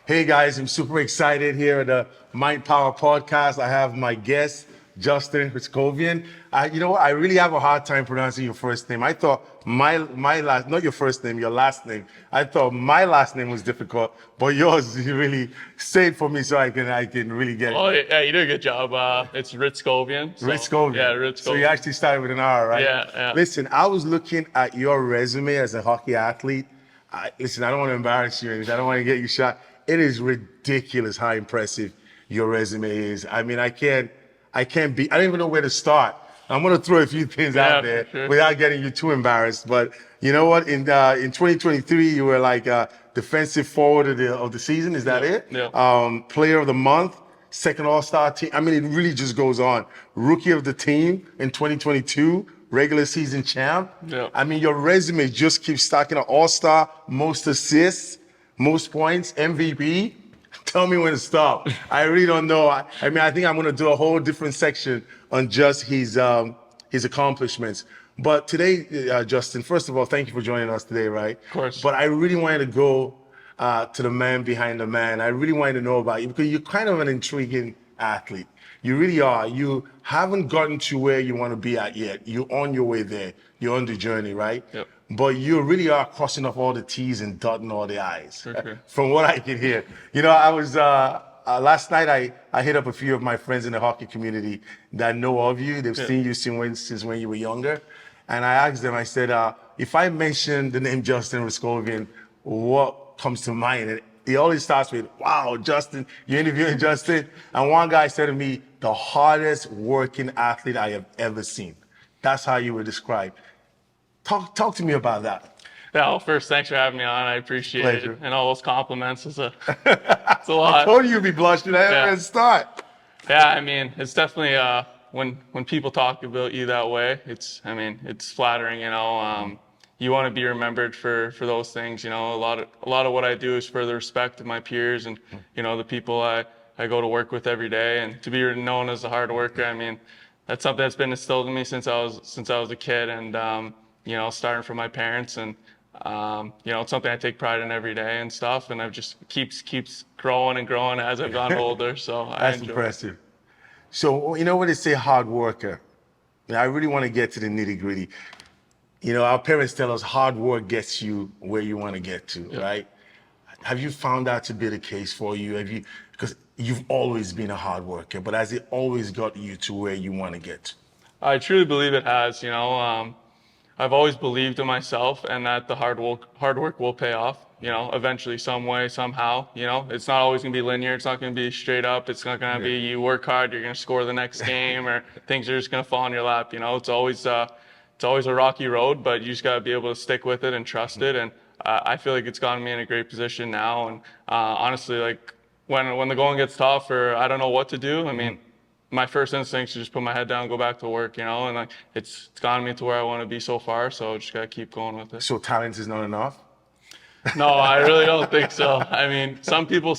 Hey guys, I'm super excited here at the Mind Power podcast. I have my guest, Justin Hryckowian. You know what? I really have a hard time pronouncing your first name. I thought my last, not your first name, your last name. I thought my last name was difficult, but yours, you really say it for me so I can really get Oh it. yeah, you did a good job. It's Hryckowian. So yeah, Hryckowian. So you Hryckowian. actually started with an R, right? Yeah, yeah. Listen, I was looking at your resume as a hockey athlete. Listen, I don't want to embarrass you. I don't want to get you shot. It is ridiculous how impressive your resume is. I mean, I don't even know where to start. I'm going to throw a few things out Yeah, for there sure. without getting you too embarrassed. But you know what? In 2023, you were like defensive forward of the season. Is that Yeah, it? yeah. Player of the month, second All-Star team. I mean, it really just goes on. Rookie of the team in 2022, regular season champ. Yeah. I mean, your resume just keeps stacking up. All-Star, most assists, most points, MVP. Tell me when to stop. I really don't know. I mean, I think I'm going to do a whole different section on just his accomplishments. But today, Justin, first of all, thank you for joining us today, right? Of course. But I really wanted to go to the man behind the man. I really wanted to know about you because you're kind of an intriguing athlete. You really are. You haven't gotten to where you want to be at yet. You're on your way there. You're on the journey, right? Yep. But you really are crossing off all the T's and dotting all the I's. For sure. From what I can hear. You know, I was last night I hit up a few of my friends in the hockey community that know of you. They've seen you since when you were younger. And I asked them, I said, if I mention the name Justin Hryckowian, what comes to mind? And he always starts with, wow, Justin, you're interviewing Justin. And one guy said to me, the hardest working athlete I have ever seen. That's how you were described. Talk to me about that. Yeah. Well, first, thanks for having me on. I appreciate Pleasure. it. And all those compliments is it's a lot. Told you you'd be blushing at the start. Yeah, I mean, it's definitely when people talk about you that way, it's flattering. You want to be remembered for those things. A lot of what I do is for the respect of my peers and the people I go to work with every day, and to be known as a hard worker. I mean, that's something that's been instilled in me since I was a kid, and starting from my parents, and it's something I take pride in every day and stuff, and I've just keeps growing and growing as I've gotten older. So I That's enjoy it. impressive. So, you know when they say hard worker, I really want to get to the nitty gritty. Our parents tell us hard work gets you where you want to get to, right? Have you found that to be the case for you? Because you've always been a hard worker, but has it always got you to where you want to get to? I truly believe it has. I've always believed in myself and that the hard work will pay off. Eventually, some way, somehow. It's not always gonna be linear. It's not gonna be straight up. It's not gonna be you work hard, you're gonna score the next game, or things are just gonna fall in your lap. It's always a rocky road, but you just gotta be able to stick with it and trust it. And I feel like it's gotten me in a great position now. And honestly, like when the going gets tough or I don't know what to do, I mean, my first instinct is to just put my head down, go back to work, and like it's gotten me to where I want to be so far. So just gotta keep going with it. So talent is not enough? No, I really don't think so. I mean, some people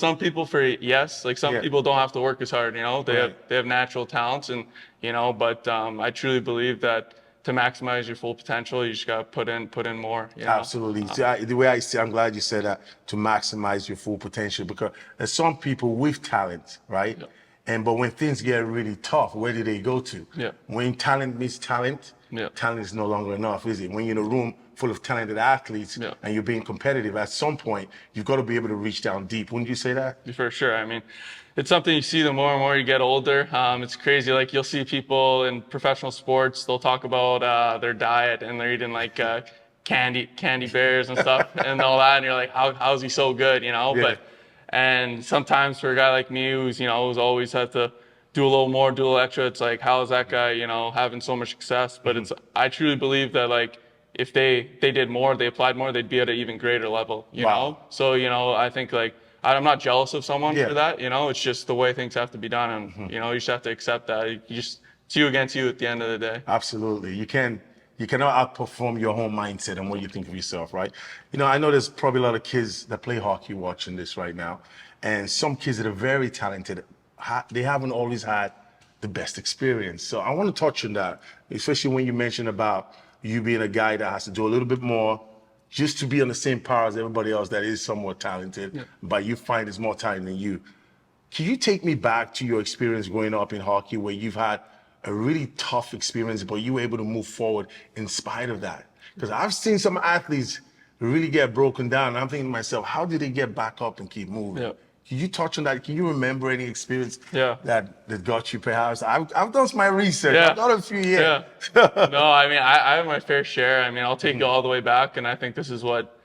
for yes, like some people don't have to work as hard. They have natural talents, and but I truly believe that to maximize your full potential, you just gotta put in more. Absolutely. The way I see, I'm glad you said that, to maximize your full potential, because there's some people with talent, right? But when things get really tough, where do they go to? Yeah. When talent meets talent, talent is no longer enough, is it? When you're in a room full of talented athletes and you're being competitive, at some point, you've got to be able to reach down deep. Wouldn't you say that? For sure. I mean, it's something you see the more and more you get older. It's crazy. Like you'll see people in professional sports, they'll talk about their diet and they're eating like candy bears and stuff and all that. And you're like, how is he so good? And sometimes for a guy like me who's always had to do a little more, do a little extra, it's like, how is that guy, having so much success? But I truly believe that like if they did more, they applied more, they'd be at an even greater level, you know? So, I think like I'm not jealous of someone for that, it's just the way things have to be done. And, you just have to accept that. It's you against you at the end of the day. Absolutely. You cannot outperform your own mindset and what you think of yourself, right? I know there's probably a lot of kids that play hockey watching this right now. And some kids that are very talented, they haven't always had the best experience. So I want to touch on that, especially when you mentioned about you being a guy that has to do a little bit more just to be on the same par as everybody else that is somewhat talented, but you find is more talented than you. Can you take me back to your experience growing up in hockey where you've had a really tough experience, but you were able to move forward in spite of that? Because I've seen some athletes really get broken down. And I'm thinking to myself, how did they get back up and keep moving? Yeah. Can you touch on that? Can you remember any experience Yeah. that got you perhaps? I've done my research. Yeah. I've done a few years. Yeah. No, I mean, I have my fair share. I mean, I'll take you all the way back, and I think this is what,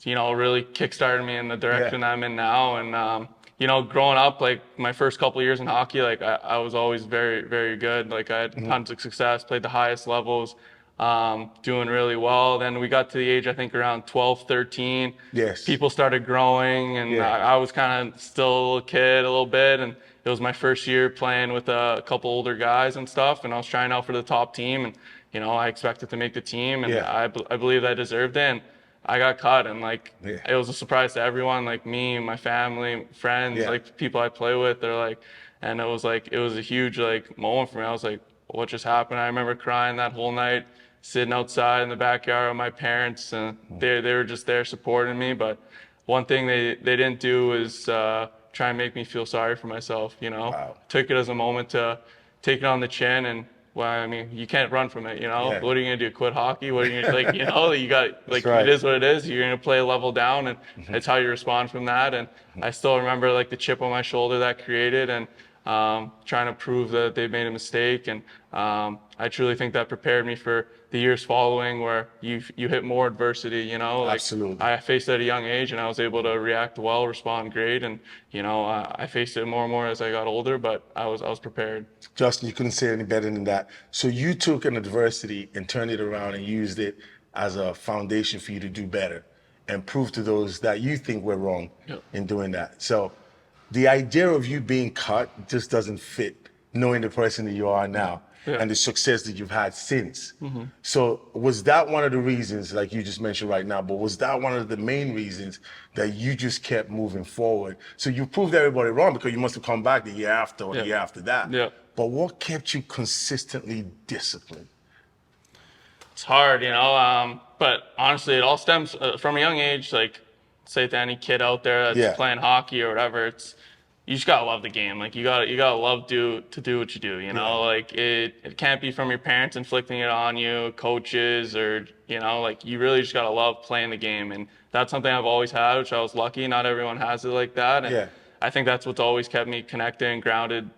really kickstarted me in the direction I'm in now. And, growing up, like my first couple of years in hockey, like I was always very, very good. Like I had tons of success, played the highest levels, doing really well. Then we got to the age, I think around 12, 13. Yes. People started growing, and I was kind of still a little kid a little bit. And it was my first year playing with a couple older guys and stuff. And I was trying out for the top team, and, I expected to make the team, and I believed I deserved it. And I got cut, and it was a surprise to everyone, like me, my family, friends, like people I play with. They're like, and it was a huge moment for me. I was like, what just happened? I remember crying that whole night, sitting outside in the backyard with my parents, and they were just there supporting me. But one thing they didn't do is try and make me feel sorry for myself. Wow. Took it as a moment to take it on the chin, and well, I mean, you can't run from it. What are you gonna do? Quit hockey? What are you gonna, you got It is what it is. You're gonna play a level down, and it's how you respond from that. And I still remember the chip on my shoulder that created, and trying to prove that they made a mistake. And I truly think that prepared me for the years following, where you hit more adversity. Absolutely. I faced it at a young age, and I was able to react well, respond great, and I faced it more and more as I got older. But I was prepared. Justin, you couldn't say any better than that. So you took an adversity and turned it around and used it as a foundation for you to do better and prove to those that you think were wrong in doing that. So the idea of you being cut just doesn't fit knowing the person that you are now and the success that you've had since. So was that one of the reasons, like you just mentioned right now, but was that one of the main reasons that you just kept moving forward? So you proved everybody wrong because you must have come back the year after or the year after that. Yeah. But what kept you consistently disciplined? It's hard, but honestly, it all stems from a young age. Like, say to any kid out there that's playing hockey or whatever, you just gotta love the game. Like you gotta love to do what you do. Like it can't be from your parents inflicting it on you, coaches, or you really just gotta love playing the game. And that's something I've always had, which I was lucky. Not everyone has it like that. And I think that's what's always kept me connected and grounded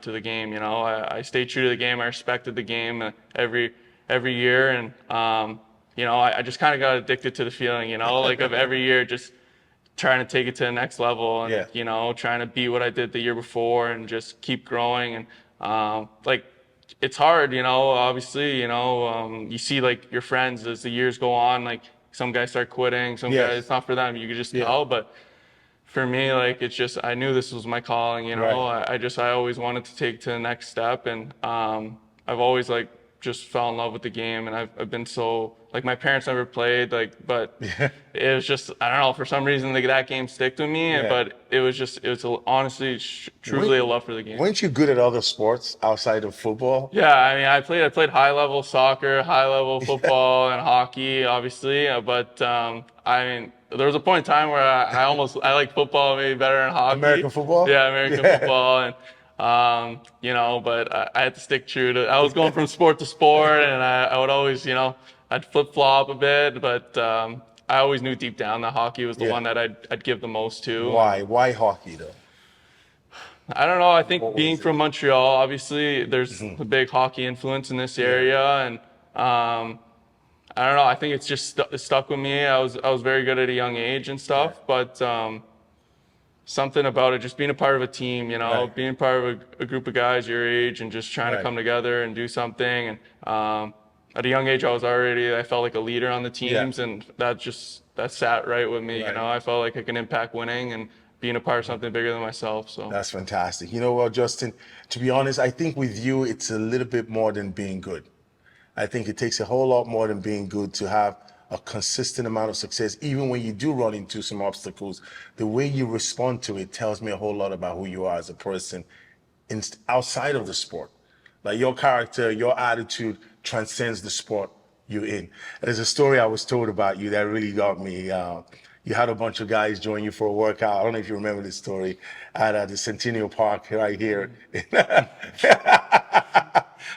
to the game. I stayed true to the game. I respected the game every year, and I just kind of got addicted to the feeling, of every year just trying to take it to the next level, and trying to beat what I did the year before and just keep growing. And it's hard, obviously, you see your friends as the years go on, some guys start quitting, some guys, it's not for them, you can just tell. But for me, it's just, I knew this was my calling, I always wanted to take to the next step. And I've always just fell in love with the game, and I've been so, my parents never played, but it was just, I don't know, for some reason that game stuck with me. But it was honestly truly a love for the game. Weren't you good at other sports outside of football? Yeah, I mean, I played high level soccer, high level football, and hockey, obviously. But I mean, there was a point in time where I liked football maybe better than hockey. American football? Yeah, American football. And but I had to stick true to, I was going from sport to sport, and I would always, I'd flip flop a bit, but I always knew deep down that hockey was the one that I'd give the most to. Why? Why hockey though? I don't know. I think being from Montreal, obviously, there's a big hockey influence in this area, and I don't know. I think it's just stuck with me. I was very good at a young age and stuff, but something about it, just being a part of a team, being part of a group of guys your age, and just trying to come together and do something. And at a young age, I felt like a leader on the teams, and that sat right with me. I felt like I can impact winning and being a part of something bigger than myself. So that's fantastic. You know what, Justin, to be honest, I think with you, it's a little bit more than being good. I think it takes a whole lot more than being good to have a consistent amount of success. Even when you do run into some obstacles, the way you respond to it tells me a whole lot about who you are as a person outside of the sport. Like your character, your attitude transcends the sport you're in. There's a story I was told about you that really got me. You had a bunch of guys join you for a workout. I don't know if you remember this story at the Centennial Park right here.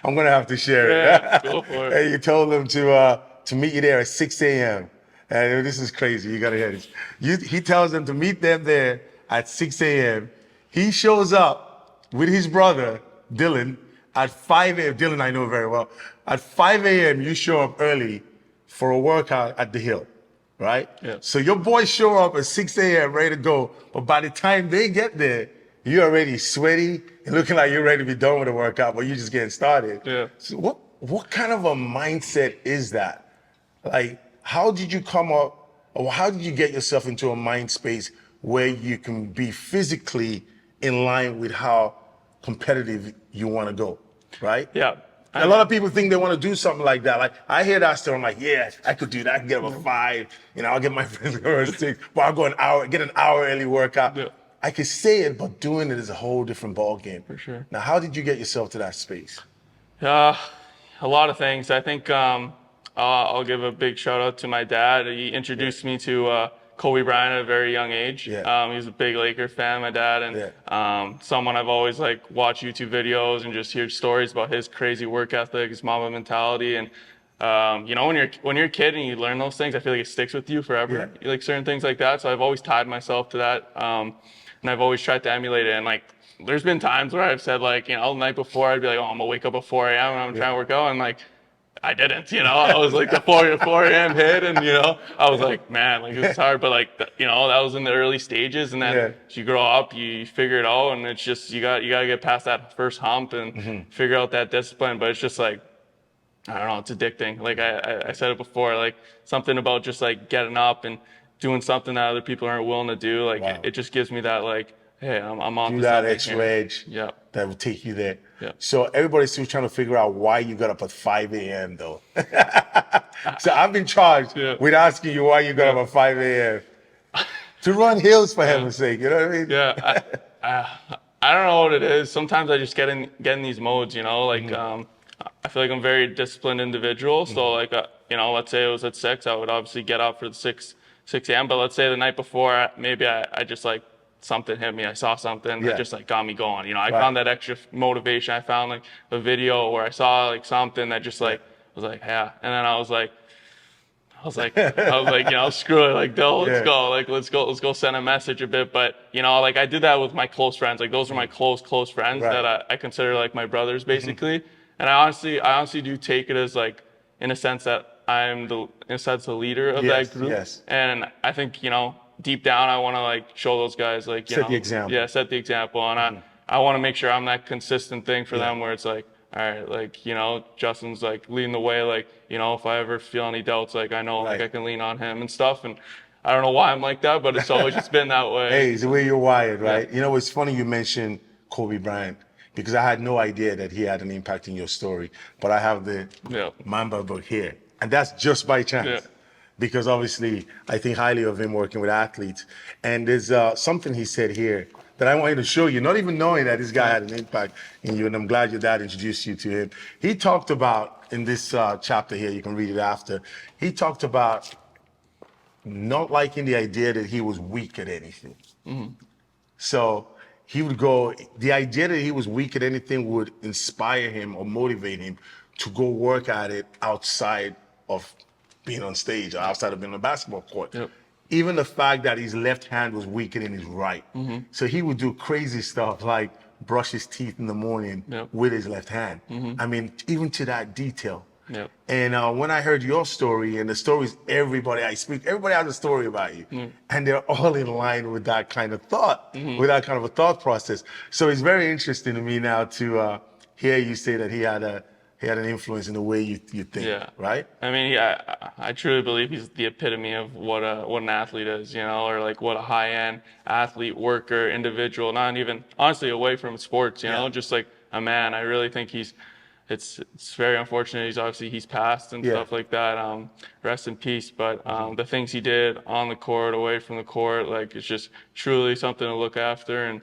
I'm gonna have to share Yeah, it. go for it. And you told them to meet you there at 6 a.m. And this is crazy. You gotta hear this. He tells them to meet them there at 6 a.m. He shows up with his brother Dylan at 5 a.m. Dylan, I know very well. At 5 a.m. you show up early for a workout at the hill, right? Yeah. So your boys show up at 6 a.m. ready to go, but by the time they get there, you're already sweaty and looking like you're ready to be done with the workout, but you're just getting started. Yeah. So what kind of a mindset is that? Like, how did you come up, or how did you get yourself into a mind space where you can be physically in line with how competitive you want to go, right? Yeah. A lot of people think they want to do something like that. Like, I hear that story, I'm like, yeah, I could do that. I can get up at 5, I'll get my friends to go at 6, but I'll go get an hour early workout. Yeah. I could say it, but doing it is a whole different ballgame. For sure. Now, how did you get yourself to that space? A lot of things. I think I'll give a big shout out to my dad. He introduced me to Kobe Bryant at a very young age. Yeah. He was a big Laker fan, my dad, and someone I've always like watched YouTube videos and just heard stories about his crazy work ethic, his Mamba mentality, and when you're a kid and you learn those things, I feel like it sticks with you forever. Yeah. Like certain things like that. So I've always tied myself to that, and I've always tried to emulate it. And like, there's been times where I've said like, the night before I'd be like, oh, I'm gonna wake up at 4 a.m. and I'm trying to work out, and like, I didn't, I was like the 4 a.m. hit, and I was like, man, like it was hard, but like that was in the early stages, and then as you grow up, you figure it out, and it's just you gotta get past that first hump and figure out that discipline. But it's just like, I don't know, it's addicting. Like I said it before, like something about just like getting up and doing something that other people aren't willing to do. Like it just gives me that like, hey, I'm on to that something extra here. edge Yeah. that will take you there. Yeah. So everybody's still trying to figure out why you got up at 5 a.m. though. So I've been charged with asking you why you got up at 5 a.m. to run hills, for heaven's sake. You know what I mean? Yeah. I don't know what it is. Sometimes I just get in these modes, like I feel like I'm a very disciplined individual. So like, let's say it was at 6, I would obviously get up for the 6 a.m. But let's say the night before, maybe I just like, something hit me. I saw something that just like got me going. I found that extra motivation. I found like a video where I saw like something that just like was like, yeah. And then I was like, screw it. Like, Dill, let's go. Like, let's go send a message a bit. But, like I did that with my close friends. Like those are my close friends that I consider like my brothers basically. And I honestly do take it as like, in a sense that I'm the leader of that group. Yes. And I think, deep down, I want to like show those guys like, set the example. Yeah, set the example. And I want to make sure I'm that consistent thing for them where it's like, all right, like, Justin's like leading the way. Like, if I ever feel any doubts, like I know like I can lean on him and stuff. And I don't know why I'm like that, but it's always just been that way. Hey, it's the way you're wired, right? It's funny you mentioned Kobe Bryant because I had no idea that he had an impact in your story, but I have the Mamba book here. And that's just by chance. Yeah. Because obviously I think highly of him working with athletes. And there's something he said here that I wanted to show you, not even knowing that this guy had an impact in you, and I'm glad your dad introduced you to him. He talked about, in this chapter here, you can read it after, he talked about not liking the idea that he was weak at anything. So he would go, the idea that he was weak at anything would inspire him or motivate him to go work at it outside of being on stage or outside of being on a basketball court. Even the fact that his left hand was weaker than his right. So he would do crazy stuff like brush his teeth in the morning with his left hand. I mean, even to that detail. And when I heard your story and the stories everybody has a story about you. And they're all in line with that kind of thought, with that kind of a thought process. So it's very interesting to me now to hear you say that he had an influence in the way you think, right? I mean, I truly believe he's the epitome of what an athlete is, or like what a high-end athlete, worker, individual, not even, honestly, away from sports, just like a man. I really think it's very unfortunate. He's passed and stuff like that. Rest in peace. But the things he did on the court, away from the court, like it's just truly something to look after. And,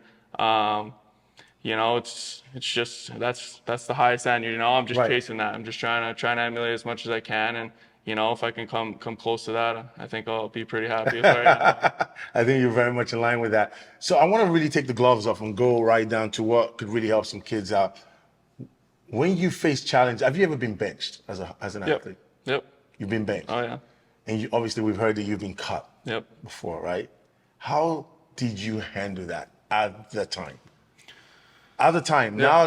it's just that's the highest end. I'm just Right. chasing that. I'm just trying to emulate as much as I can, and if I can come close to that, I think I'll be pretty happy with where I am now. I think you're very much in line with that. So I want to really take the gloves off and go right down to what could really help some kids out. When you face challenge, have you ever been benched as an Yep. athlete? Yep. You've been benched. Oh yeah. And obviously we've heard that you've been cut Yep. before, right? How did you handle that at the time? At the time, Yeah. now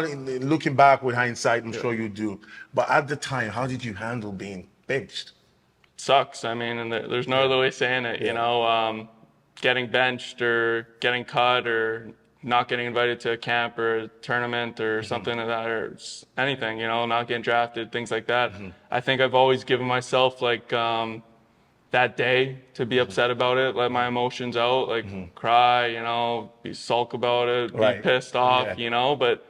looking back with hindsight, I'm sure you do. But at the time, how did you handle being benched? Sucks. I mean, and there's no other way of saying it. Getting benched or getting cut or not getting invited to a camp or a tournament or something like that, or anything. Not getting drafted, things like that. I think I've always given myself like that day to be upset about it, let my emotions out, like cry, be sulk about it, be Right. pissed off, Yeah. but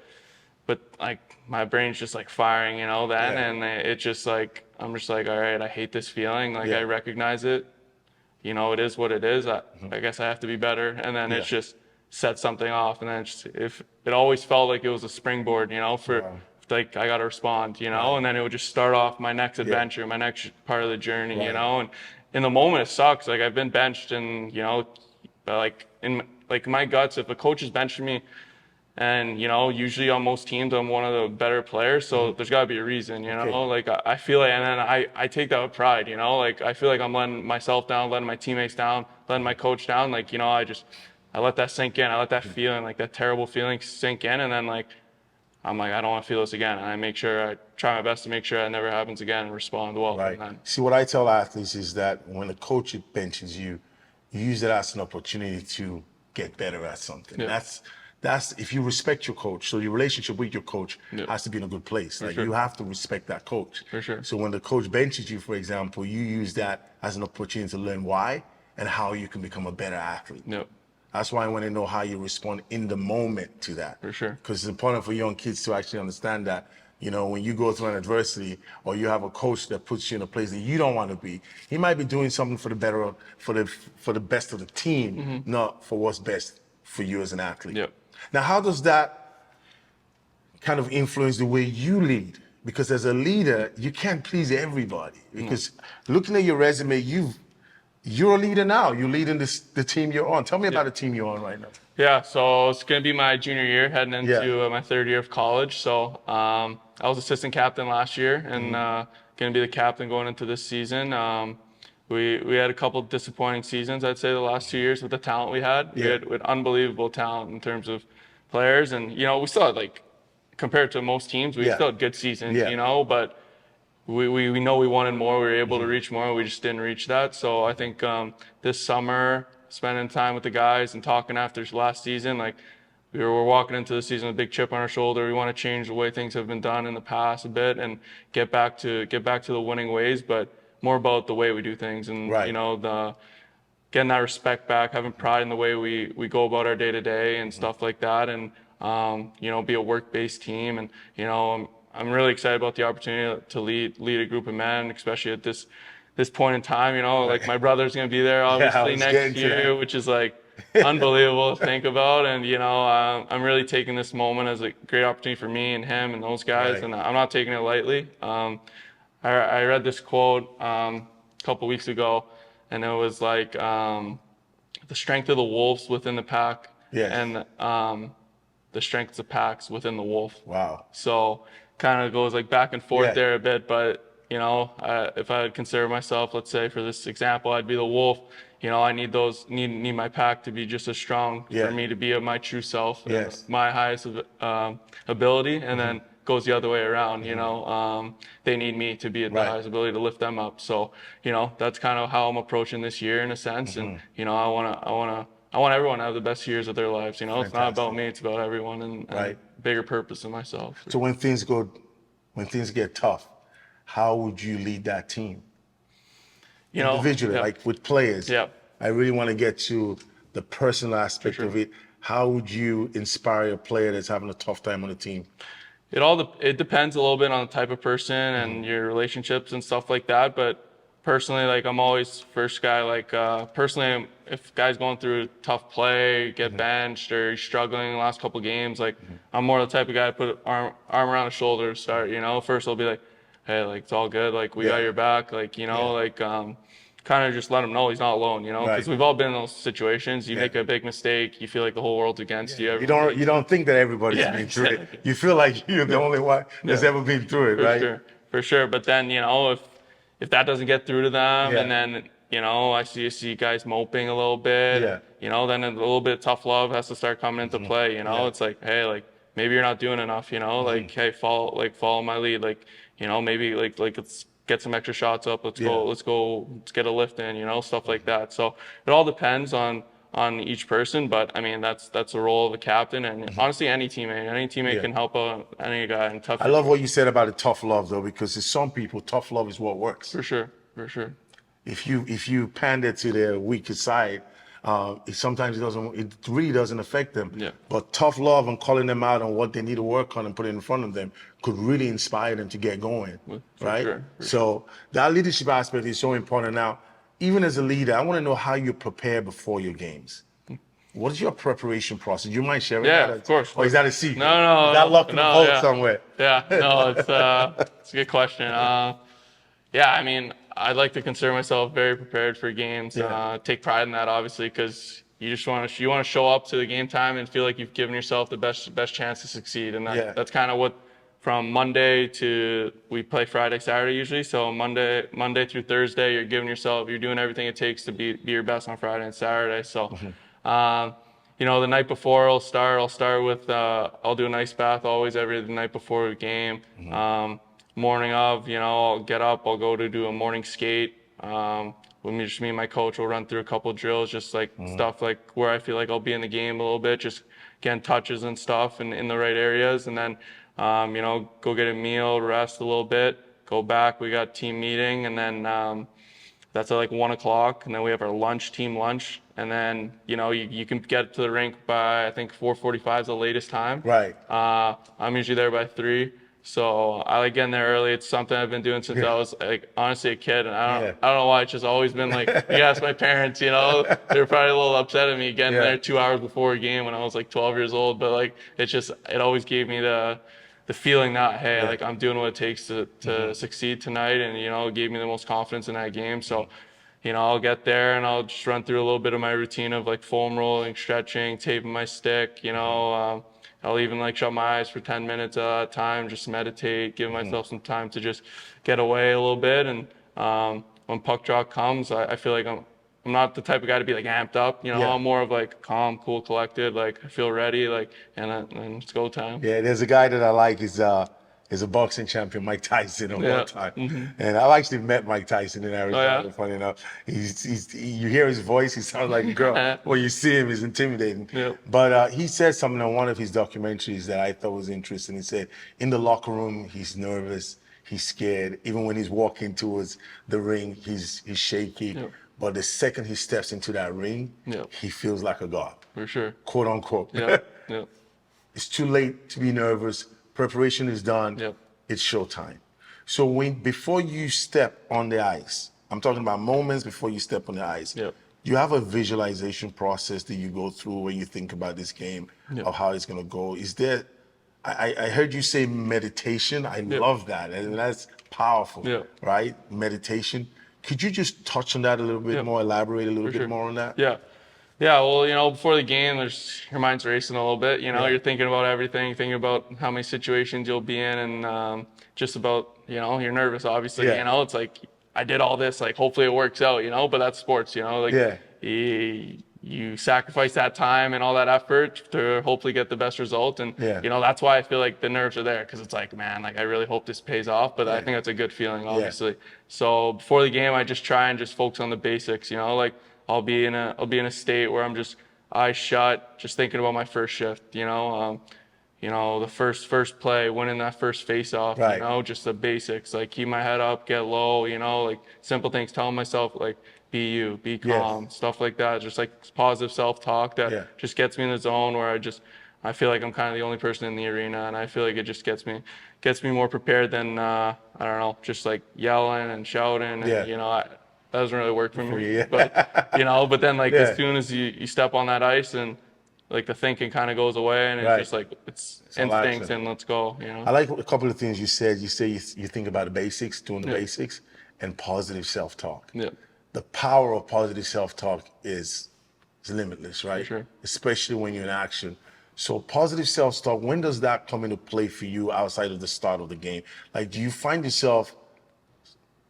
like my brain's just like firing, then, Yeah. and it's just like, I'm just like, all right, I hate this feeling. Like Yeah. I recognize it, it is what it is. I guess I have to be better. And then it's Yeah. just set something off. And then if it always felt like it was a springboard, for Wow. like, I got to respond, Right. and then it would just start off my next adventure, my next part of the journey, Right. and in the moment it sucks. Like I've been benched and, but like in like my guts, if a coach has benched me, and usually on most teams I'm one of the better players, so there's got to be a reason. Okay. Like I feel like, and then I take that with pride. Like I feel like I'm letting myself down, letting my teammates down, letting my coach down. Like I let that sink in. I let that feeling, like that terrible feeling, sink in, and then like I'm like, I don't want to feel this again, and I try my best to make sure that never happens again and respond well. Right. And then, See, what I tell athletes is that when a coach benches you, you use it as an opportunity to get better at something. Yeah. That's if you respect your coach. So your relationship with your coach Yeah. has to be in a good place. Like sure. you have to respect that coach. For sure. So when the coach benches you, for example, you use that as an opportunity to learn why and how you can become a better athlete. Yep. That's why I want to know how you respond in the moment to that. For sure. Because it's important for young kids to actually understand that, when you go through an adversity or you have a coach that puts you in a place that you don't want to be, he might be doing something for the better, for the best of the team, not for what's best for you as an athlete. Yep. Now, how does that kind of influence the way you lead? Because as a leader, you can't please everybody. Because looking at your resume, you're a leader now. You're leading the team you're on. Tell me about the team you're on right now. Yeah, so it's going to be my junior year, heading into my third year of college. So I was assistant captain last year and going to be the captain going into this season. We had a couple disappointing seasons, I'd say, the last 2 years with the talent we had. Yeah. We had unbelievable talent in terms of players. And, we still had, like, compared to most teams, we still had good seasons, but we know we wanted more. We were able to reach more. We just didn't reach that. So I think this summer, spending time with the guys and talking after last season, like we were walking into the season with a big chip on our shoulder. We want to change the way things have been done in the past a bit and get back to the winning ways, but more about the way we do things and Right. the getting that respect back, having pride in the way we go about our day to day and stuff like that, and be a work-based team. And I'm really excited about the opportunity to lead a group of men, especially at this point in time. Like my brother's gonna be there obviously next year, which is like unbelievable to think about. And I'm really taking this moment as a great opportunity for me and him and those guys, Right. and I'm not taking it lightly. I read this quote a couple weeks ago, and it was like the strength of the wolves within the pack, and the strength of the packs within the wolf. Wow. So kind of goes like back and forth Yeah. there a bit, but if I would consider myself, let's say for this example, I'd be the wolf. I need need my pack to be just as strong Yeah. for me to be my true self, Yes. my highest ability, and then goes the other way around. They need me to be at the Right. highest ability to lift them up. So that's kind of how I'm approaching this year in a sense, and I want everyone to have the best years of their lives. It's not Fantastic. about me; it's about everyone, and Right. bigger purpose than myself. So when things get tough, how would you lead that team? Individually, yeah. like with players. Yeah. I really want to get to the personal aspect of it. How would you inspire a player that's having a tough time on the team? It depends a little bit on the type of person and your relationships and stuff like that. But personally, like I'm always first guy. Like personally, if guys going through a tough play, get benched, or he's struggling in the last couple games, like I'm more the type of guy to put arm around his shoulder to start. First I'll be like, hey, like it's all good, like we got Yeah. your back, like Yeah. like kind of just let him know he's not alone. Because Right. we've all been in those situations. You Yeah. make a big mistake, you feel like the whole world's against you. You don't think that everybody's Yeah, been through it. exactly. You feel like you're the only one that's Yeah. ever been through it, For right? sure, for sure. But then if that doesn't get through to them, Yeah. and then I see guys moping a little bit, Yeah. and then a little bit of tough love has to start coming into play. Yeah. It's like, hey, like maybe you're not doing enough. Like hey, follow my lead. Like maybe like let's get some extra shots up. Let's get a lift in. Stuff like that. So it all depends on each person, but I mean that's the role of the captain, and honestly any teammate Yeah. can help any guy in tough. I love what you said about the tough love though, because to some people, tough love is what works. For sure, for sure. If you pander to their weaker side, it really doesn't affect them. Yeah. But tough love and calling them out on what they need to work on and put it in front of them could really inspire them to get going, For right? sure, So that leadership aspect is so important. Now, even as a leader, I want to know how you prepare before your games. What is your preparation process? Do you mind sharing Yeah, that? of course. Or is that a secret? No, Is that locked in the vault yeah. somewhere? Yeah, no, it's a good question. Yeah, I mean, I'd like to consider myself very prepared for games. Yeah. Take pride in that, obviously, because you want to show up to the game time and feel like you've given yourself the best chance to succeed. And that's kind of what, from Monday to, we play Friday, Saturday usually. So Monday through Thursday, you're doing everything it takes to be your best on Friday and Saturday. So. The night before I'll start with, I'll do an ice bath always the night before the game. Morning of, I'll get up, I'll go to do a morning skate. Me and my coach will run through a couple drills, just like stuff like where I feel like I'll be in the game a little bit, just getting touches and stuff and in the right areas. And then, go get a meal, rest a little bit, go back. We got team meeting, and then, that's at like 1 o'clock, and then we have our team lunch, and then you can get to the rink by I think 4:45 is the latest time. Right. I'm usually there by 3, so I like getting there early. It's something I've been doing since I was like honestly a kid, and I don't know why. It's just always been like, you ask my parents, they're probably a little upset at me getting there 2 hours before a game when I was like 12 years old, but like it always gave me the feeling that, hey, like I'm doing what it takes to succeed tonight, and it gave me the most confidence in that game. So, I'll get there and I'll just run through a little bit of my routine of like foam rolling, stretching, taping my stick. I'll even like shut my eyes for 10 minutes at a time, just meditate, give myself some time to just get away a little bit. And when puck drop comes, I feel like I'm not the type of guy to be like amped up, I'm more of like calm, cool, collected, like I feel ready, like, and it's go time. Yeah, there's a guy that I like is a boxing champion, Mike Tyson, of all time. And I've actually met Mike Tyson in Arizona, funny enough. You hear his voice, he sounds like a girl. When you see him, he's intimidating. But he said something on one of his documentaries that I thought was interesting. He said, in the locker room, he's nervous, he's scared. Even when he's walking towards the ring, he's shaky. But the second he steps into that ring, he feels like a god. For sure. Quote unquote. It's too late to be nervous. Preparation is done. It's showtime. So before you step on the ice, I'm talking about moments before you step on the ice. You have a visualization process that you go through when you think about this game of how it's going to go. Is there? I heard you say meditation. I love that, and that's powerful, right? Meditation. Could you just touch on that a little bit more, elaborate a little bit more on that? Yeah, well, before the game, your mind's racing a little bit. You're thinking about everything, thinking about how many situations you'll be in, and just about, you're nervous, obviously. It's like, I did all this, like, hopefully it works out, but that's sports, like, you sacrifice that time and all that effort to hopefully get the best result. And, that's why I feel like the nerves are there, because it's like, man, like, I really hope this pays off. But I think that's a good feeling, obviously. So before the game, I just try and just focus on the basics, like, I'll be in a state where I'm just eyes shut, just thinking about my first shift, the first play, winning that first face-off, just the basics, like keep my head up, get low, like simple things, telling myself like, be calm, stuff like that, just like positive self-talk that just gets me in the zone where I feel like I'm kind of the only person in the arena, and I feel like it just gets me more prepared than I don't know, just like yelling and shouting, and Yeah. that doesn't really work for For me. you, yeah. But then like as Yeah. soon as you step on that ice and like the thinking kind of goes away, and it's Right. just like it's It's all instincts action. and let's go. I like a couple of things you said. You say you think about the basics, doing the Yeah. basics, and positive self-talk. Yeah, The power of positive self-talk is limitless, for right? sure. Especially when you're in action. So positive self-talk, when does that come into play for you outside of the start of the game? Like, do you find yourself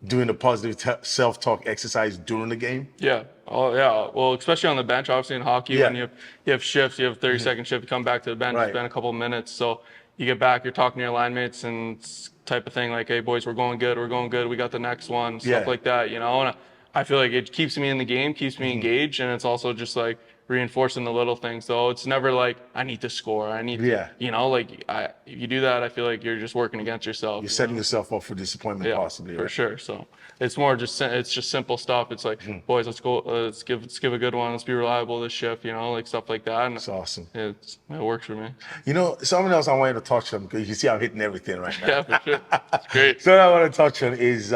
doing a positive self-talk exercise during the game? Yeah. Oh, yeah. Well, especially on the bench, obviously in hockey, when Yeah. you have shifts, you have 30-second shift, you come back to the bench, Right. spend a couple of minutes. So you get back, you're talking to your line mates and type of thing like, hey, boys, we're going good. We got the next one, stuff Yeah. like that, And I feel like it keeps me in the game, keeps me engaged, and it's also just like reinforcing the little things. So it's never like, I need to score. I need to, Yeah. if you do that, I feel like you're just working against yourself. You're setting yourself up for disappointment, Yeah, possibly, for right? sure. So it's just simple stuff. It's like, boys, let's go, let's give a good one. Let's be reliable this shift, like stuff like that. And It's awesome. it works for me. Something else I wanted to touch on, because you see I'm hitting everything right now. Yeah, for sure. It's great. So what I want to touch on is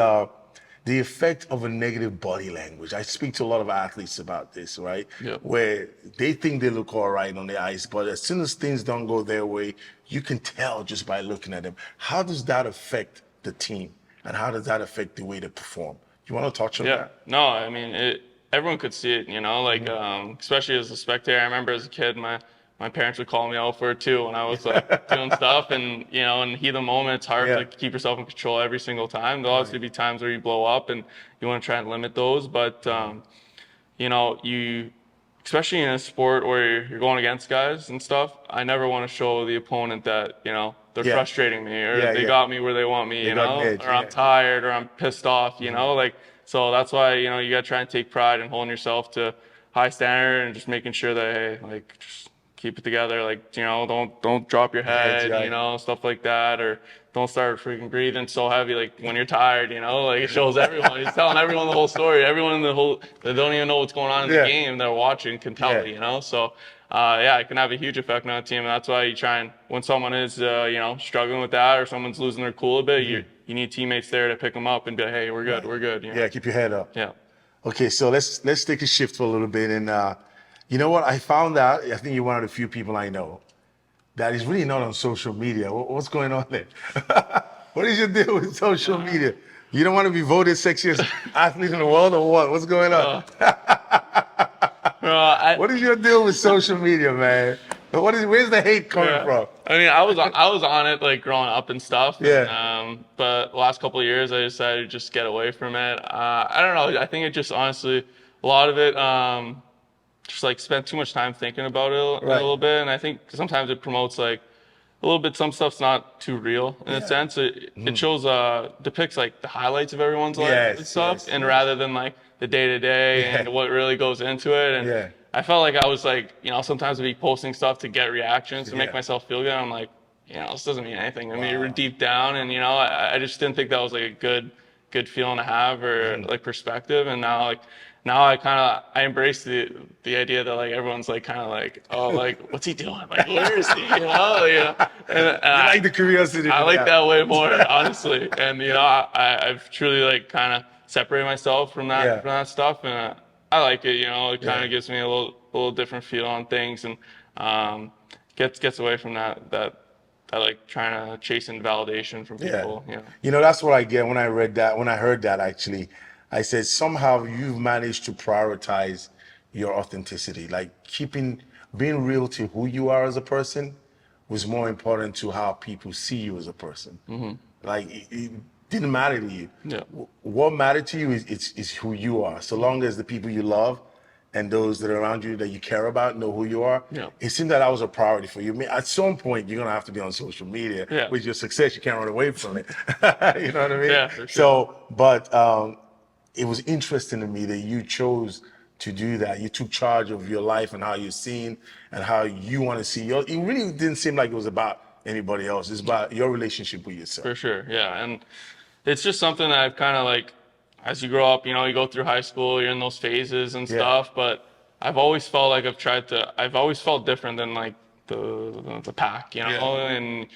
the effect of a negative body language. I speak to a lot of athletes about this, right? Yeah. Where they think they look all right on the ice, but as soon as things don't go their way, you can tell just by looking at them. How does that affect the team? And how does that affect the way they perform? You want to touch on Yeah. that? No, I mean, everyone could see it, like, especially as a spectator. I remember as a kid, my parents would call me out for it too when I was like doing stuff, and in the heat of the moment, it's hard Yeah. to keep yourself in control every single time. There'll obviously be times where you blow up, and you want to try and limit those, but you, especially in a sport where you're going against guys and stuff, I never want to show the opponent that, they're Yeah. frustrating me or Yeah, they yeah. got me where they want me, They got an edge, or I'm yeah. tired or I'm pissed off, like, so that's why, you got to try and take pride in holding yourself to high standard and just making sure that, hey, like, just keep it together. Like, don't drop your head, right. stuff like that, or don't start freaking breathing so heavy like when you're tired, like it shows everyone. He's telling everyone the whole story. Everyone in the whole that don't even know what's going on in Yeah. the game, they're watching can tell Yeah. it, So it can have a huge effect on a team. And that's why you try and when someone is struggling with that or someone's losing their cool a bit, you need teammates there to pick them up and be like, hey, we're good, we're good. Yeah, keep your head up. Yeah. Okay, so let's take a shift for a little bit, and you know what? I found out. I think you're one of the few people I know that is really not on social media. What's going on there? What is your deal with social media? You don't want to be voted sexiest athlete in the world, or what? What's going on? What is your deal with social media, man? Where's the hate coming from? I mean, I was on it like growing up and stuff. Yeah. But the last couple of years, I decided to just get away from it. I don't know. I think it just honestly, a lot of it, just like spent too much time thinking about it a Right. little bit. And I think sometimes it promotes like a little bit. Some stuff's not too real in a sense. It shows, depicts like the highlights of everyone's life Yes, and stuff, yes, and yes. rather than like the day to day Yeah. and what really goes into it. And Yeah. I felt like I was like, sometimes I'd be posting stuff to get reactions to make Yeah. myself feel good. I'm like, this doesn't mean anything. I mean, we're deep down, and I just didn't think that was like a good feeling to have or like perspective. And now I embrace the idea that like everyone's like kind of like, oh, like what's he doing? Like where is he? And You like the curiosity. I like that way more, honestly. And I've truly like kind of separated myself from that stuff, and I like it. It kind of gives me a little different feel on things, and gets away from that like trying to chase in validation from people. That's what I get when I read that. When I heard that, actually, I said somehow you've managed to prioritize your authenticity, like being real to who you are as a person was more important to how people see you as a person. Like it didn't matter to you. Yeah. What mattered to you is who you are. So long as the people you love and those that are around you that you care about know who you are, it seemed that was a priority for you. I mean, at some point, you're going to have to be on social media. Yeah. With your success, you can't run away from it. You know what I mean? Yeah, for sure. So, but it was interesting to me that you chose to do that. You took charge of your life and how you're seen and how you want to see. It really didn't seem like it was about anybody else. It's about your relationship with yourself. For sure, yeah. And it's just something that I've kind of like, as you grow up, you go through high school, you're in those phases and stuff, but I've always felt like I've always felt different than like the pack, you know, and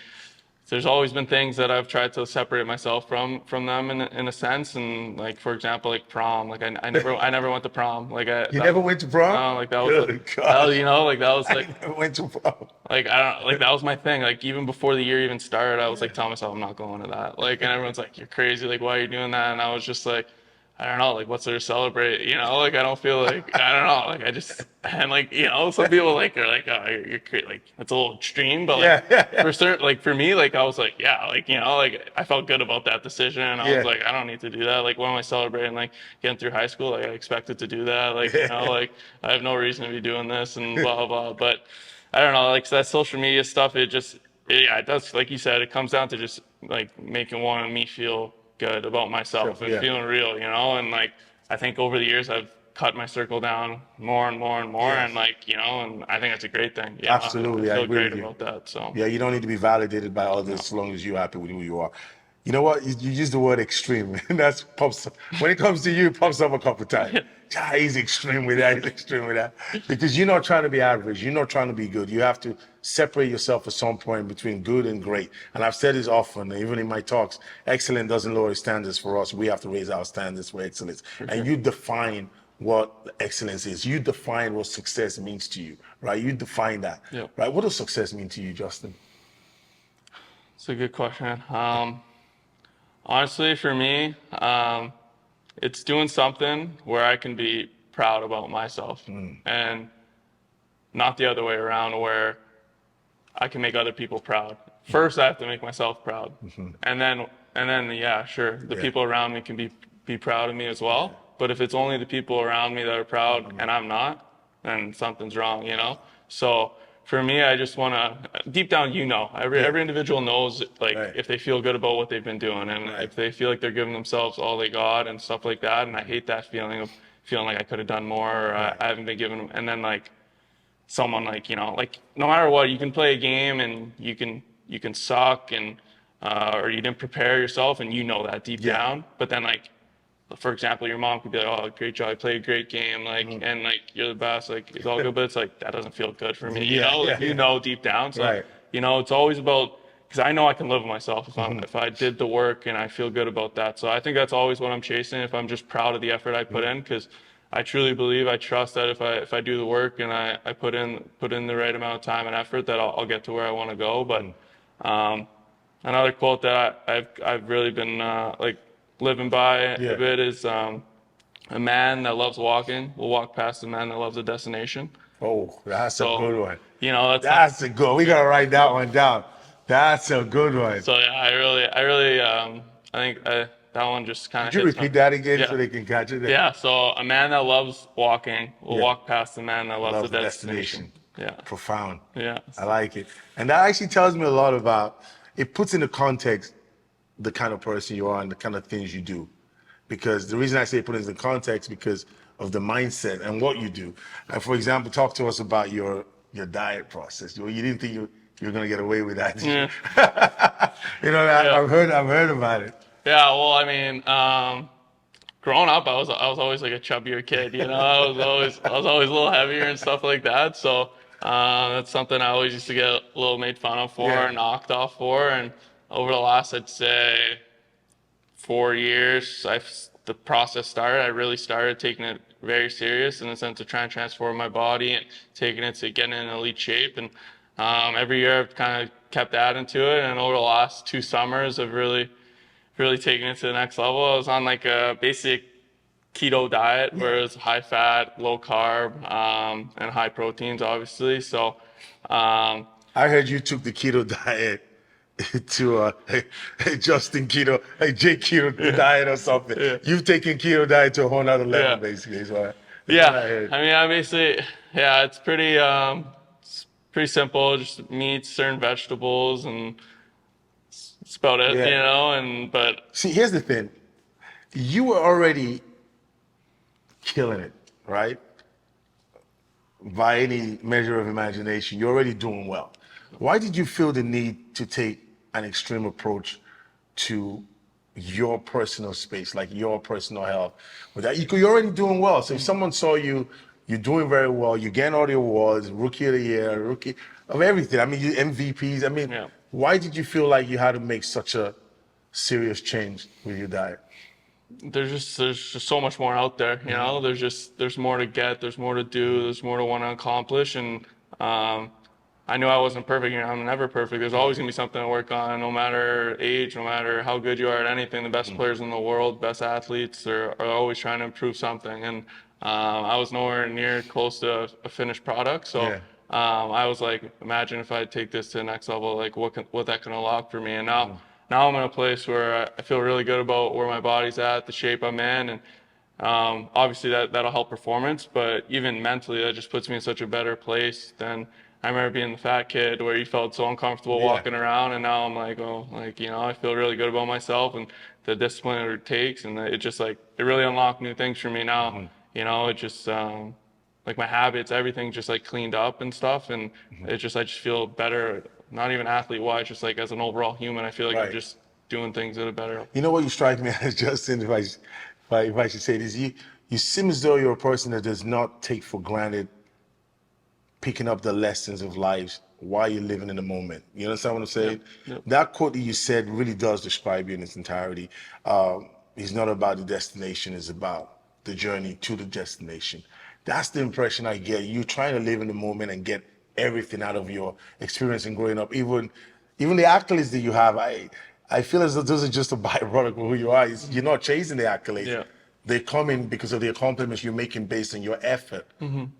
there's always been things that I've tried to separate myself from them in a sense. And like, for example, like prom, like I never went to prom. Like You never went to prom? no, like that was, Good that gosh. was, you know, like that was I like, never went to prom. like I don't, like that was my thing. Like even before the year even started, I was like telling myself I'm not going to that. Like, and everyone's like, you're crazy. Like, why are you doing that? And I was just like, I don't know, like what's there to celebrate? You know, like I don't feel like I don't know, like I just and like you know, some people like are like, oh, like it's a little extreme, but like for certain, like for me, like I was like, yeah, like you know, like I felt good about that decision, and I was like, I don't need to do that. Like, what am I celebrating? Like getting through high school, like I expected to do that. Like you know, like I have no reason to be doing this and blah blah blah. But I don't know, like so that social media stuff, yeah, it does, like you said, it comes down to just like making me feel good about myself and feeling real, you know, and like I think over the years I've cut my circle down more and more and more, and like you know, and I think that's a great thing. You know, Absolutely, I I feel agree great with you. about that. So Yeah, you don't need to be validated by others as long as you're happy with who you are. You know what? You use the word extreme, and that's pops up. When it comes to you, it pops up a couple times. Ah, he's extreme with that. He's extreme with that. Because you're not trying to be average. You're not trying to be good. You have to separate yourself at some point between good and great. And I've said this often, even in my talks. Excellence doesn't lower standards for us. We have to raise our standards for excellence. And you define what excellence is. You define what success means to you, right? You define that, right? What does success mean to you, Justin? it's a good question. Honestly, for me, it's doing something where I can be proud about myself, and not the other way around, where I can make other people proud. First, I have to make myself proud, and then yeah, sure, the people around me can be proud of me as well. But if it's only the people around me that are proud and I'm not, then something's wrong, you know. So for me, I just want to deep down, you know, every individual knows like if they feel good about what they've been doing, and if they feel like they're giving themselves all they got and stuff like that. And I hate that feeling of feeling like I could have done more, or I haven't been given. And then like someone like you know like no matter what, you can play a game and you can suck and or you didn't prepare yourself, and you know that deep down. But then like for example, your mom could be like, oh, great job, you played a great game, like and like you're the best, like it's all good. But it's like that doesn't feel good for me, you know, like you know deep down. So you know, it's always about, because I know I can live with myself if I did the work and I feel good about that. So I think that's always what I'm chasing, if I'm just proud of the effort I put in, because I truly believe, I trust that if I do the work and I put in the right amount of time and effort, that I'll get to where I want to go. But another quote that I've really been like living by a bit is a man that loves walking will walk past a man that loves a destination. Oh, that's a good one. You know, that's a good. We gotta write that one down. That's a good one. So yeah, I think that one just kind of. Could you repeat that again so they can catch it? Yeah. So a man that loves walking will walk past a man that loves the destination. Yeah. Profound. Yeah. I like it. And that actually tells me a lot about, it puts into context the kind of person you are and the kind of things you do. Because the reason I say put it into context, because of the mindset and what you do. And for example, talk to us about your diet process. You didn't think you were going to get away with that, did you? You know, I've heard about it. Yeah, well, I mean, growing up, I was always like a chubbier kid, you know. I was always a little heavier and stuff like that. So that's something I always used to get a little made fun of for, and knocked off for. And over the last, I'd say, 4 years, the process started. I really started taking it very serious in the sense of trying to transform my body and taking it to getting in elite shape. And every year I've kind of kept adding to it. And over the last 2 summers, I've really taken it to the next level. I was on like a basic keto diet where it was high fat, low carb, and high proteins, obviously. So I heard you took the keto diet to Justin keto, Jake keto diet or something. You've taken keto diet to a whole nother level, basically. Is what I mean, I basically, it's pretty simple. Just meats, certain vegetables, and that's about it, you know. But see, here's the thing: you were already killing it, right? By any measure of imagination, you're already doing well. Why did you feel the need to take an extreme approach to your personal space, like your personal health? With that, you're already doing well. So if someone saw you you're doing very well. You're getting all the awards, rookie of the year, rookie of everything. I mean, you MVPs. I mean, Yeah. why did you feel like you had to make such a serious change with your diet? There's just so much more out there, you know. There's more to get, there's more to do, there's more to want to accomplish, and um, I knew I wasn't perfect. You know, I'm never perfect. There's always gonna be something to work on, no matter age, no matter how good you are at anything. The best players in the world, best athletes are always trying to improve something, and I was nowhere near close to a finished product. So Yeah. I was like, imagine if I take this to the next level, like what that can unlock for me. And now I'm in a place where I feel really good about where my body's at, the shape I'm in, and obviously that'll help performance, but even mentally, that just puts me in such a better place than I remember being the fat kid where you felt so uncomfortable Yeah. walking around, and now I'm like, oh, like, you know, I feel really good about myself and the discipline it takes, and it just like it really unlocked new things for me now. You know, it just like my habits, everything just like cleaned up and stuff, and it just I just feel better. Not even athlete wise, just like as an overall human, I feel like I'm Right. just doing things that are better. You know what you strike me as, Justin, if I should say this, you seem as though you're a person that does not take for granted picking up the lessons of life while you're living in the moment. You understand what I'm saying? Yep. That quote that you said really does describe you in its entirety. It's not about the destination, it's about the journey to the destination. That's the impression I get. You're trying to live in the moment and get everything out of your experience in growing up. Even the accolades that you have, I feel as though those are just a byproduct of who you are. You're not chasing the accolades. Yeah. They come in because of the accomplishments you're making based on your effort.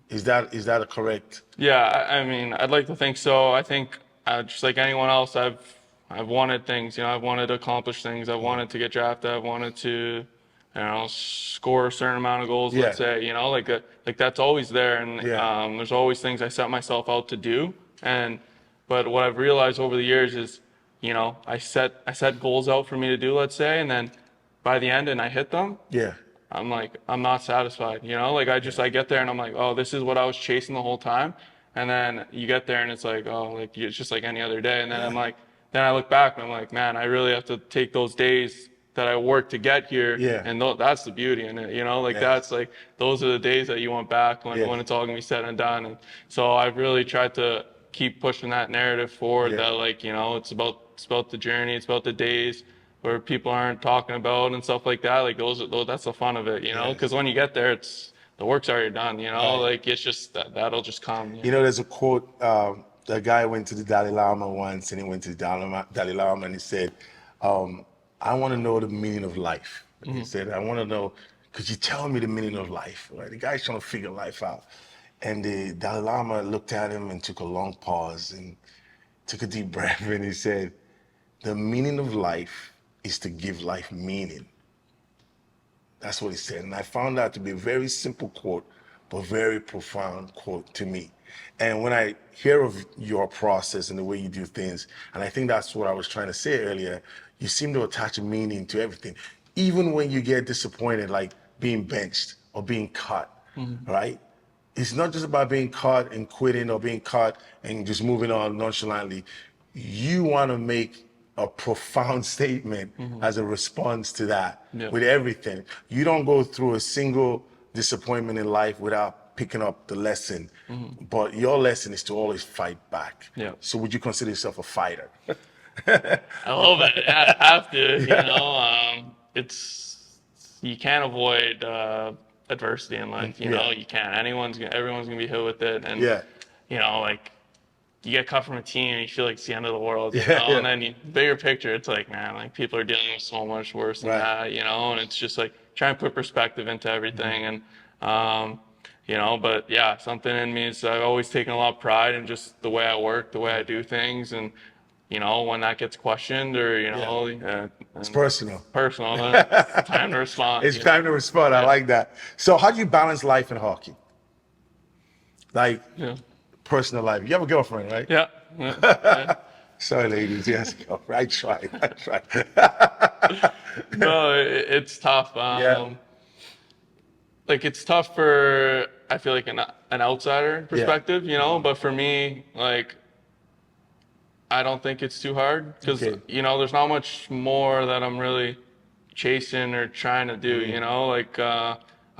Is that a correct? Yeah, I mean, I'd like to think so. I think just like anyone else, I've wanted things. You know, I've wanted to accomplish things. I've wanted to get drafted. I've wanted to, you know, score a certain amount of goals. Yeah. Let's say, you know, like that's always there, and Yeah. there's always things I set myself out to do. But what I've realized over the years is, you know, I set goals out for me to do. Let's say, and then by the end, and I hit them. Yeah. I'm like, I'm not satisfied, you know, like I get there and I'm like, oh, this is what I was chasing the whole time. And then you get there and it's like, oh, like it's just like any other day. And then I'm like, then I look back and I'm like, man, I really have to take those days that I worked to get here. Yeah. And that's the beauty in it, you know, like Yeah. that's like, those are the days that you want back Yeah. when it's all gonna be said and done. And so I've really tried to keep pushing that narrative forward Yeah. that like, you know, it's about the journey, it's about the days where people aren't talking about and stuff like that. Like that's the fun of it, you know. Yeah. Because when you get there, it's the work's already done, you know. Right. Like it's just that'll just come. You know, there's a quote. A guy went to the Dalai Lama once, and he went to the Dalai Lama, and he said, "I want to know the meaning of life." And he said, "I want to know, could you tell me the meaning of life?" Right? The guy's trying to figure life out, and the Dalai Lama looked at him and took a long pause and took a deep breath, and he said, "The meaning of life is to give life meaning." That's what he said. And I found that to be a very simple quote, but very profound quote to me. And when I hear of your process and the way you do things, and I think that's what I was trying to say earlier, you seem to attach a meaning to everything. Even when you get disappointed, like being benched or being cut, right? It's not just about being caught and quitting or being caught and just moving on nonchalantly. You want to make a profound statement as a response to that with everything. You don't go through a single disappointment in life without picking up the lesson. But your lesson is to always fight back. Yeah. So would you consider yourself a fighter? I love it. I have to, you know. It's you can't avoid adversity in life. You know, you can't. Everyone's gonna be hit with it, and Yeah. you know, like you get cut from a team and you feel like it's the end of the world, you Yeah, know? yeah. And then bigger picture, it's like, man, like people are dealing with so much worse than Right. that, you know? And it's just like trying to put perspective into everything. And, you know, but yeah, something in me is I've always taken a lot of pride in just the way I work, the way I do things. And, you know, when that gets questioned or, you know, It's personal. it's time to respond. It's you time to respond. I like that. So how do you balance life and hockey? Like know? personal life. You have a girlfriend, right? Yeah. Yeah. Sorry, ladies. Yes, I tried. No, it's tough. Like it's tough for I feel like an outsider perspective, you know. But for me, like I don't think it's too hard because you know there's not much more that I'm really chasing or trying to do. You know, like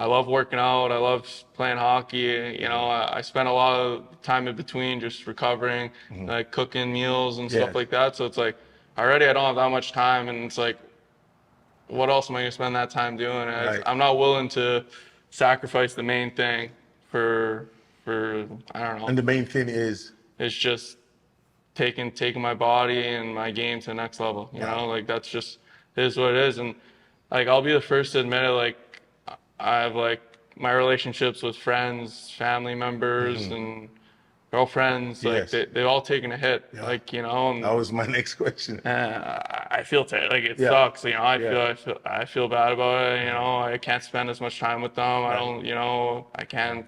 I love working out. I love playing hockey. You know, I spend a lot of time in between just recovering, like cooking meals and stuff Yes. like that. So it's like already I don't have that much time, and it's like, what else am I gonna spend that time doing? Right. I'm not willing to sacrifice the main thing for I don't know. And the main thing is, It's just taking my body and my game to the next level. You wow. know, like that's just it is what it is. And like I'll be the first to admit it. Like I have like my relationships with friends, family members, and girlfriends. Like Yes. they've all taken a hit. Yeah. Like you know, and That was my next question. I feel like it Yeah. sucks. You know, Yeah. I feel bad about it. You know, I can't spend as much time with them. I Right. don't. You know, I can't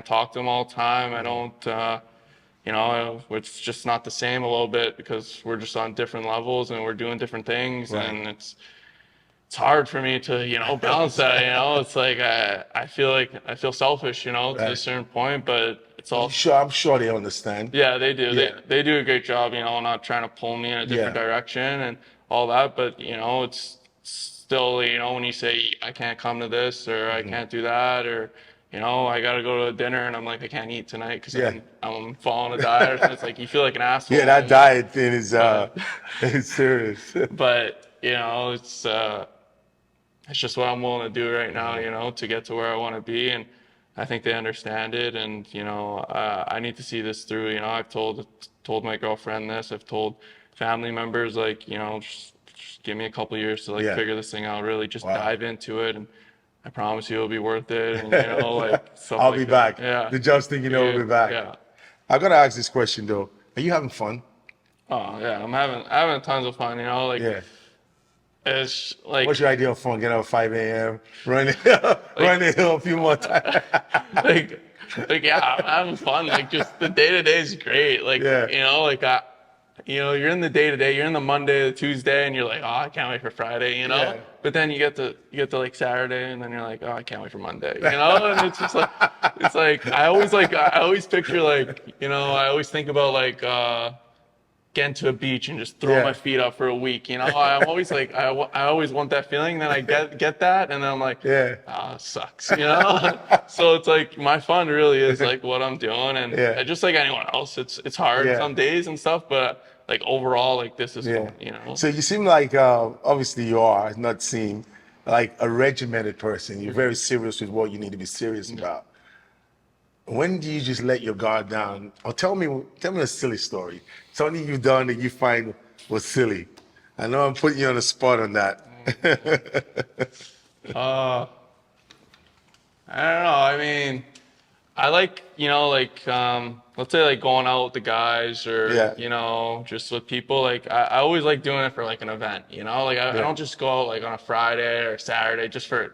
talk to them all the time. I don't. You know, it's just not the same a little bit because we're just on different levels and we're doing different things, Right. and it's hard for me to, you know, balance that. You know, it's like I feel selfish, you know, to a Right. certain point, but it's all. Sure, I'm sure they understand. Yeah, they do. Yeah. They do a great job, you know, not trying to pull me in a different Yeah. direction and all that. But you know, it's still, you know, when you say I can't come to this or I can't do that or you know, I gotta go to a dinner and I'm like I can't eat tonight because Yeah. I'm following a diet. Or something. It's like you feel like an asshole. Yeah, that diet thing is But- it's serious. But you know, it's just what I'm willing to do right now, you know, to get to where I want to be. And I think they understand it. And, you know, I need to see this through. You know, I've told my girlfriend this. I've told family members, like, you know, just give me a couple years to like Yeah. figure this thing out, really just Wow. dive into it. And I promise you it'll be worth it. And, you know, like, stuff I'll like be that. back. Yeah. The just thing you know will be back. Yeah. I gotta ask this question though. Are you having fun? Oh, yeah. I'm having tons of fun, you know, like, Yeah. it's like, What's your idea of fun? Get up at 5 a.m., run the hill a few more times. like, yeah, I'm having fun. Like, just the day to day is great. Like, Yeah. you know, like, you know, you're in the day to day. You're in the Monday, the Tuesday, and you're like, oh, I can't wait for Friday. You know, Yeah. but then you get to like Saturday, and then you're like, oh, I can't wait for Monday. You know, and it's just like, it's like I always picture like, you know, I always think about like. Getting to a beach and just throw Yeah. my feet up for a week. You know, I'm always like, I always want that feeling. Then I get that, and then I'm like, Yeah. it sucks. You know. So it's like my fun really is like what I'm doing, and Yeah. just like anyone else, it's hard Yeah. some days and stuff, but like overall, like this is Yeah. fun. You know. So you seem like obviously you are not seem like a regimented person. You're very serious with what you need to be serious about. When do you just let your guard down? Or tell me a silly story. Something you've done that you find was silly. I know I'm putting you on the spot on that. I don't know. I mean, I like, you know, like, let's say like going out with the guys or, Yeah. you know, just with people. Like, I always like doing it for like an event, you know, like I don't just go out like on a Friday or Saturday just for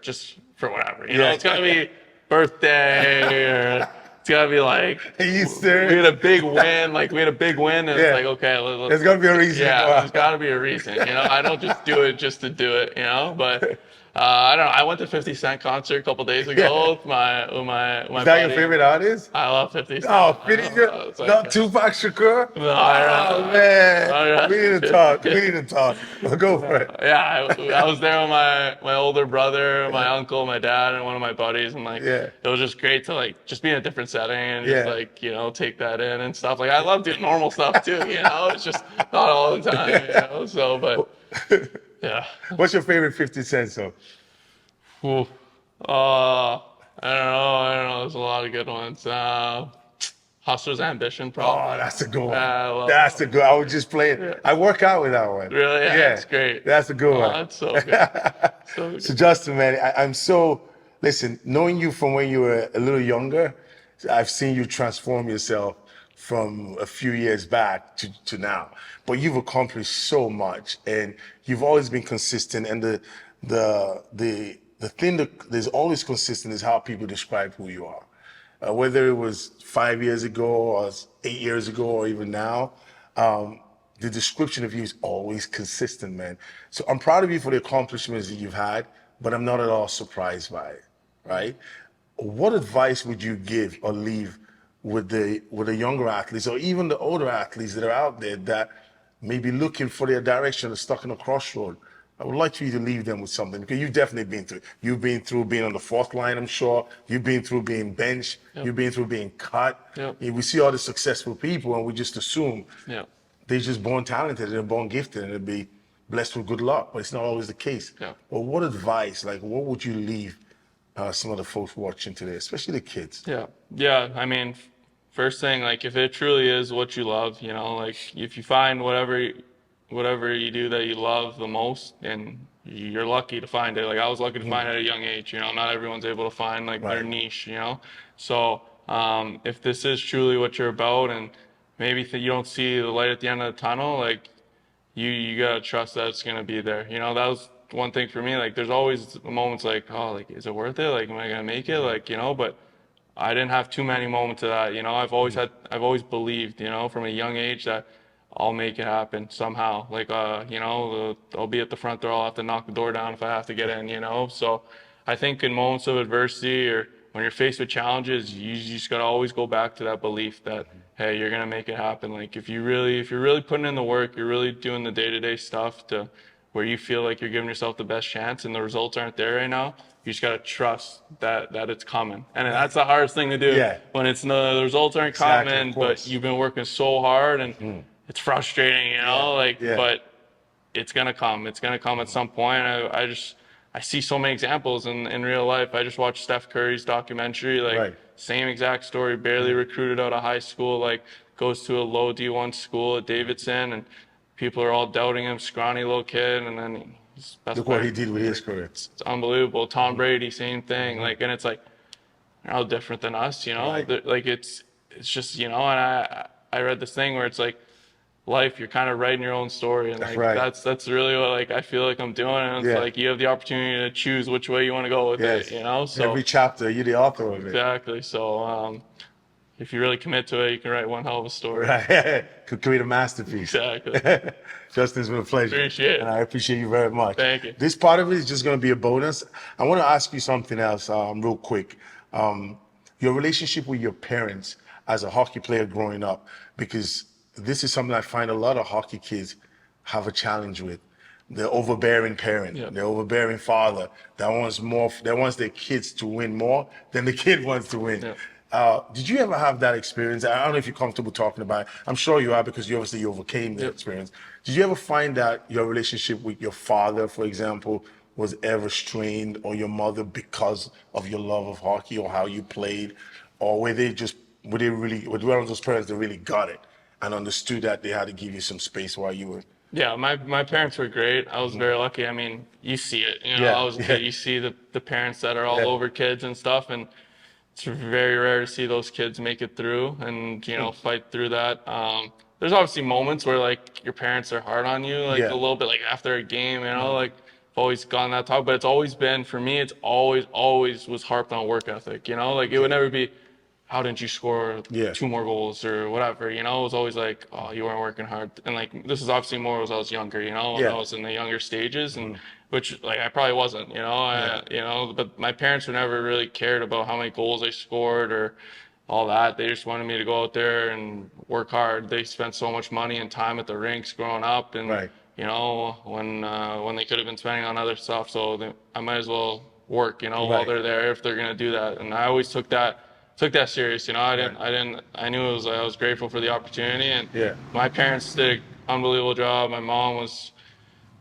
whatever, you know, Yeah. it's gotta be birthday or it's gotta be like, Are you we serious? had a big win, like we had a big win and Yeah. it's like, okay, There's gotta be a reason. yeah, there's got to be a reason. You know, I don't just do it just to do it. You know, but I don't know. I went to 50 Cent concert a couple days ago with my Is that your buddy. favorite artist? I love 50 Cent. Oh, 50 It's like- not Tupac Shakur? No, I Oh, don't- man. I don't- We need to talk. We need to talk. Well, go for it. Yeah, I was there with my older brother, my uncle, my dad, and one of my buddies, and like Yeah. it was just great to like just be in a different setting and just Yeah. like you know take that in and stuff. Like I love doing normal stuff too, you know. It's just not all the time, you know. So, but yeah. What's your favorite 50 Cent song? Ooh. I don't know. There's a lot of good ones. Hustler's Ambition, Oh, probably. that's a good one. Yeah, I love That's a good. I was just playing. I work out with that one. Really? Yeah, that's great. That's a good Oh, one. that's so good. So good. So Justin, man, I'm so listen. Knowing you from when you were a little younger, I've seen you transform yourself from a few years back to now. But you've accomplished so much, and you've always been consistent. And the thing that is always consistent is how people describe who you are. Whether it was 5 years ago or 8 years ago or even now, the description of you is always consistent, man. So I'm proud of you for the accomplishments that you've had, but I'm not at all surprised by it, right? What advice would you give or leave with the younger athletes or even the older athletes that are out there that may be looking for their direction or stuck in a crossroad? I would like for you to leave them with something, because you've definitely been through it. You've been through being on the fourth line, I'm sure. You've been through being benched. Yep. You've been through being cut. Yep. We see all the successful people and we just assume Yeah. they're just born talented, they're born gifted, and they'll be blessed with good luck. But it's not always the case. Yeah. Well, what advice, like what would you leave some of the folks watching today, especially the kids? Yeah. Yeah. I mean, first thing, like if it truly is what you love, you know, like if you find whatever you do that you love the most, and you're lucky to find it. Like I was lucky to find it at a young age, you know, not everyone's able to find like their niche, you know? So, if this is truly what you're about, and maybe you don't see the light at the end of the tunnel, like you gotta trust that it's gonna be there. You know, that was one thing for me. Like there's always moments like, oh, like is it worth it? Like am I gonna make it? Like, you know, but I didn't have too many moments of that. You know, I've always believed, you know, from a young age that I'll make it happen somehow. Like, you know, I'll be at the front door. I'll have to knock the door down if I have to get in, you know? So I think in moments of adversity or when you're faced with challenges, you just got to always go back to that belief that, hey, you're going to make it happen. Like if you're really putting in the work, you're really doing the day-to-day stuff to where you feel like you're giving yourself the best chance and the results aren't there right now, you just got to trust that it's coming. And that's the hardest thing to do when the results aren't coming, but you've been working so hard and it's frustrating, you know, but it's going to come. It's going to come at some point. I see so many examples in real life. I just watched Steph Curry's documentary, like same exact story, barely recruited out of high school, like goes to a low D1 school at Davidson, and people are all doubting him, scrawny little kid, and then he's best Look player. what he did with his career. It's unbelievable. Tom Brady, same thing. Like, and it's like, they're no different than us, you know? Like it's just, you know, and I read this thing where it's like, life, you're kind of writing your own story, and like that's really what like I feel like I'm doing, and it's like you have the opportunity to choose which way you want to go with it, you know. So every chapter you're the author of it. Exactly. So if you really commit to it, you can write one hell of a story. Could create a masterpiece. Exactly. Justin, it's been a pleasure. Appreciate it. And I appreciate you very much. Thank you. This part of it is just going to be a bonus. I want to ask you something else real quick. Your relationship with your parents as a hockey player growing up, because this is something I find a lot of hockey kids have a challenge with. The overbearing parent, the overbearing father that wants their kids to win more than the kid wants to win. Did you ever have that experience? I don't know if you're comfortable talking about it. I'm sure you are, because you obviously overcame the experience. Did you ever find that your relationship with your father, for example, was ever strained, or your mother, because of your love of hockey or how you played? Or were they one of those parents that really got it and understood that they had to give you some space while you were? Yeah, my parents were great. I was very lucky. I mean, you see it. You know, I was a kid. You see the parents that are all over kids and stuff, and it's very rare to see those kids make it through and, you know, fight through that. There's obviously moments where like your parents are hard on you, like a little bit, like after a game, you know, like I've always gone that talk, but it's always been, for me, it's always was harped on work ethic, you know, like it would never be, how didn't you score 2 more goals or whatever, you know. It was always like, oh, you weren't working hard. And like, this is obviously more as I was younger, you know, when I was in the younger stages, and which like I probably wasn't, you know, you know, but my parents were never really cared about how many goals I scored or all that. They just wanted me to go out there and work hard. They spent so much money and time at the rinks growing up, and you know, when they could have been spending on other stuff, so I might as well work, you know, while they're there, if they're gonna do that. And I always took that serious, you know. I knew I was grateful for the opportunity, and my parents did an unbelievable job. My mom was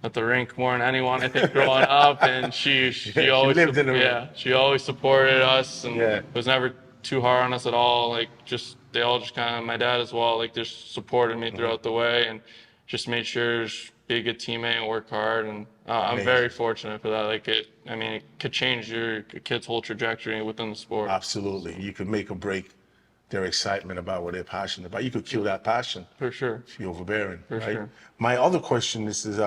at the rink more than anyone, I think, growing up, and she always lived in the room. she always supported us, and was never too hard on us at all. Like they all just kind of, my dad as well, like just supported me throughout the way, and just made sure to be a good teammate and work hard. And I'm very fortunate for that. Like it could change your kid's whole trajectory within the sport. Absolutely. You could make or break their excitement about what they're passionate about. You could kill that passion. For sure. If you're overbearing. For sure. My other question, this is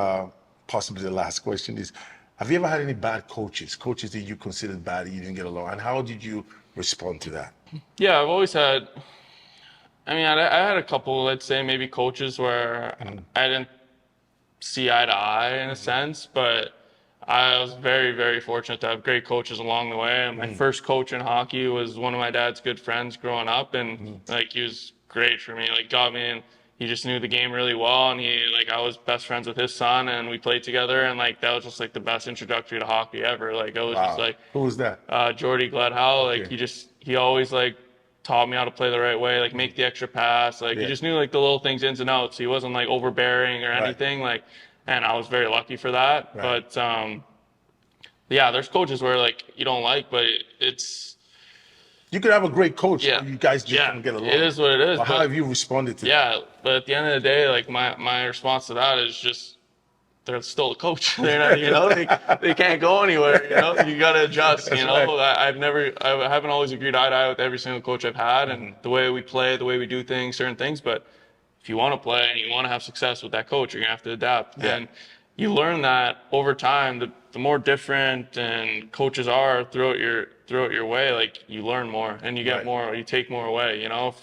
possibly the last question, is have you ever had any bad coaches that you considered bad that you didn't get along? And how did you respond to that? Yeah, I've always had, I had a couple, let's say maybe coaches where I didn't see eye to eye in a sense, but I was very, very fortunate to have great coaches along the way. And my first coach in hockey was one of my dad's good friends growing up, and like he was great for me. Like got me in. he just knew the game really well, and I was best friends with his son, and we played together, and like that was just like the best introductory to hockey ever. Like it was just Wow. like Who was that? Jordy Gledhow. Like Okay. he always like taught me how to play the right way, like make the extra pass. Like he Yeah. just knew like the little things ins and outs. He wasn't like overbearing or Right. anything. Like, and I was very lucky for that. Right. But yeah, there's coaches where like you don't like, but it's You could have a great coach, yeah, but you guys just yeah, don't get along. it is what it is. But how have you responded to that? Yeah, but at the end of the day, like my response to that is just they're still a coach. They're not, they can't go anywhere. You got to adjust. That's I haven't always agreed eye to eye with every single coach I've had, and Mm-hmm. the way we play, the way we do things, certain things. But if you want to play and you want to have success with that coach, you're gonna have to adapt. Yeah. And you learn that over time. The more different and coaches are throughout your way, like you learn more and you get Right. more, you take more away. If you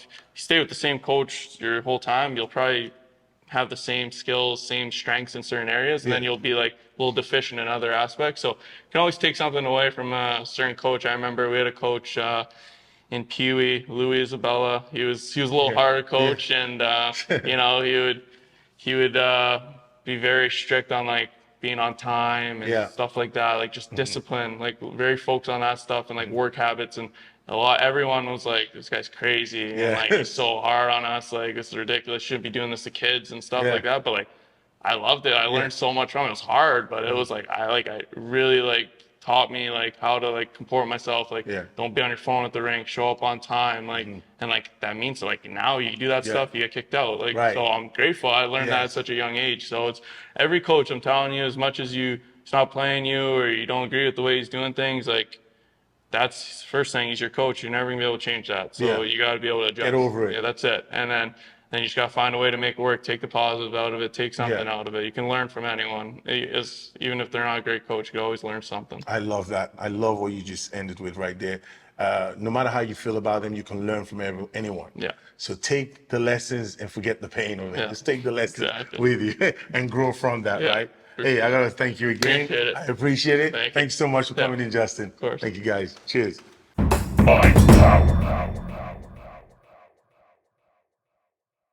stay with the same coach your whole time, you'll probably have the same skills, same strengths in certain areas, and then Yeah. you'll be like a little deficient in other aspects. So you can always take something away from a certain coach. I remember we had a coach in Pee Wee, Louis Isabella. He was a little harder coach, and he would be very strict on like being on time and Yeah. stuff like that, like just discipline, like very focused on that stuff and like work habits. And everyone was like, this guy's crazy, and like he's so hard on us, like this is ridiculous, shouldn't be doing this to kids and stuff Yeah. like that. But like I loved it. I learned so much from it. It was hard, but it was like I really like taught me like how to like comport myself, like Yeah. don't be on your phone at the rink, show up on time, like and like that means like now you do that stuff, you get kicked out. Like Right. so I'm grateful I learned that at Yes. such a young age. So it's every coach, I'm telling you, as much as you stop playing you or you don't agree with the way he's doing things, like that's first thing, he's your coach. You're never gonna be able to change that. So Yeah. you gotta be able to adjust. Get over it. Yeah, that's it. And then you just gotta find a way to make it work. Take the positive out of it. Take something Yeah. out of it. You can learn from anyone. Even if they're not a great coach, you can always learn something. I love that. I love what you just ended with right there. No matter how you feel about them, you can learn from anyone. Yeah. So take the lessons and forget the pain of it. Yeah. Just take the lessons Exactly. with you and grow from that, Yeah. right? Hey, I gotta thank you again. Appreciate it. I appreciate it. Thank you. Thanks so much for Yeah. coming in, Justin. Of course. Thank you, guys. Cheers. Mind power.